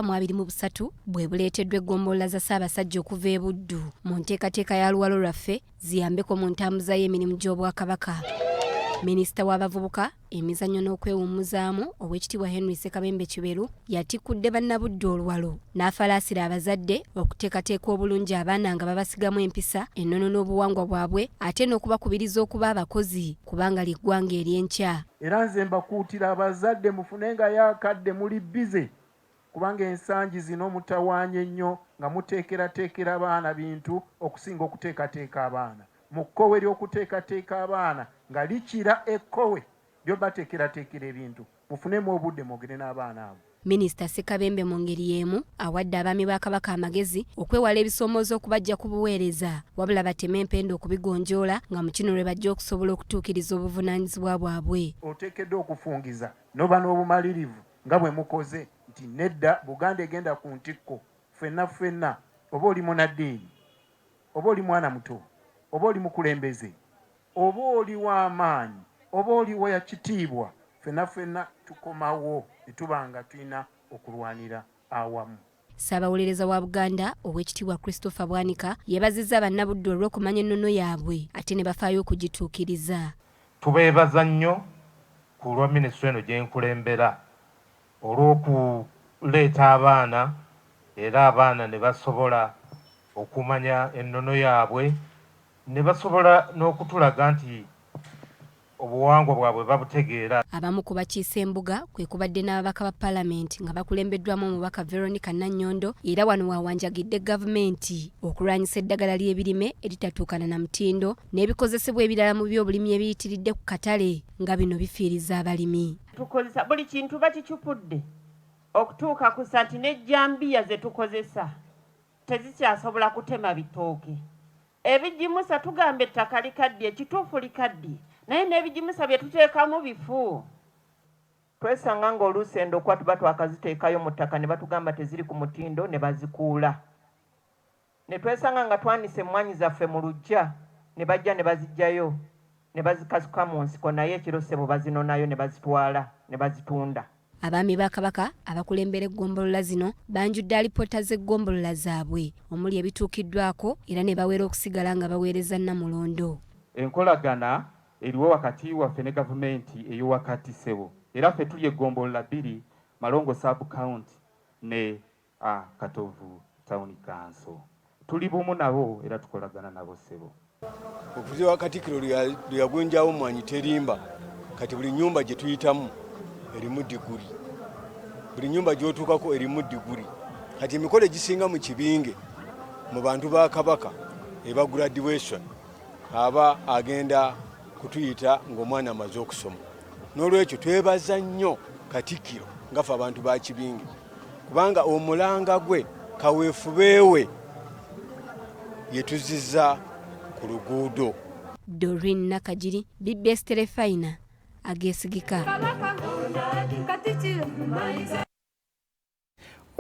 mu 23 bwe buleeteddwa eggombolola za Ssaabasajja okuva e Buddu mu nteekateeka ya Oluwalo lwaffe ziyambeko mu ntambuza y'emirimu gy'Obwakabaka. Minisita w'abavubuka emizannyo n'okwewummuzaamu Oweekitiibwa Henry Ssekabembe Kiberu yatikkudde Bannabuddu Oluwalo n'afalaasira abazadde okuteekateeka obulungi abaana nga babasigamu empisa ennono n'obuwangwa bwabwe ate n'okubakubiriza okuba abakozi kubanga liggwanga ery'enkya. Era nze mbakuutira abazadde mufunengayo akadde muli bize kubanga ensangi zino mutawaanye nnyo nga muteekerateekera abaana bintu okusinga okuteekateeka abaana. Mu kkowe ly'okuteekateeka abaana nga likira ekkowe ly'obateekerateekera ebintu mufunemu obudde mwogere n'abaana abo. Minisita Ssekabembe mu ngeri y'emu awadde abaami ba Kabaka amagezi okwewala ebisoomoozo okubajja ku buweereza wabula bateme empenda okubigonjoola nga mu kino lwe bajja okusobola okutuukiriza obuvunaanyizibwa bwabwe. Oteekeddwa okufungiza n'oba n'obumalirivu nga bwe mukoze nti nedda Buganda egenda ku ntikko ffenna oba oli munaddiini oba oli mwana muto oba oli mukulembeze oba oli w'amaanyi oba oli wa kitiibwa ffenna tukomawo ne tuba nga tulina okulwanira awamu. Ssaabawolereza wa Buganda Oweekitiibwa Christopher Bwanika yeebazizza Bannabuddu olw'okumanya ennono yaabwe ate ne bafaayo okugituukiriza. Tubeebaza nnyo ku lwa minisitule eno gye nkulembera olw'okuleeta abaana era abaana ne basobola okumanya ennono yaabwe ne basobola n'okutulaga nti obuwangwa bwabwe babutegeera. Abamu ku bakiise embuga kwe kubadde n'ababaka ba Paalamenti nga bakulembeddwamu omubaka Veronica Nannyondo era wano wawanjagidde gavumenti okulwanyisa eddagala ly'ebirime eritatuukana na mutindo n'ebikozesebwa ebirala mu by'obulimi ebiyitiridde ku katale nga bino bifiiriza abalimi. Tukozesa buli kintu bakicupudde okutuuka ku santi n'ejjambiya ze tukozesa tezikyasobola kutema bitooke. Ebijimusa tugamba ettaka likaddi ekituufu likaddi naye n'ebijimusa bye tuteekamu bifu. Twesanga nga oluusi endokwa tuba twakaziteekayo mu ttaka ne batugamba teziri ku mutindo ne bazikuula. Ne twesanga nga twanise emmwanyi zaffe mu luggya ne bajja ne baziggyayo ne bazikasuka mu nsiko naye ekiro ssebo bazinonayo ne bazitwala ne bazitunda. Abaami ba Kabaka abakulembera eggombolola zino banjudde alipoota z'eggombolola zaabwe omuli ebituukiddwako era ne bawera okusigala nga baweereza Namulondo. Enkolagana eriwo wakati waffe ne gavumenti ey'owakati ssebo era ffe tuli eggombolola 2 Malongo Sub County ne Katovu Town Council. Tuli bumu nabo era tukolagana nabo ssebo. Okuva Katikkiro lyagunjawo mwanyi terimba kati buli nyumba gye tuyitamu erimu diguri. Buli nyumba gy'otuukako erimu diguri. Kati emikolo egisinga mu kibinge mu bantu ba Kabaka eba graduation aba agenda kutuyita ng'omwana amaze okusoma. N'olwekyo twebaza nnyo Katikkiro nga ffe abantu ba kibinge kubanga omulanga gwe kaweefubeewe yetuzizza ku luguudo. Doreen Nakajiri, BBS Telefayina, ageesigika.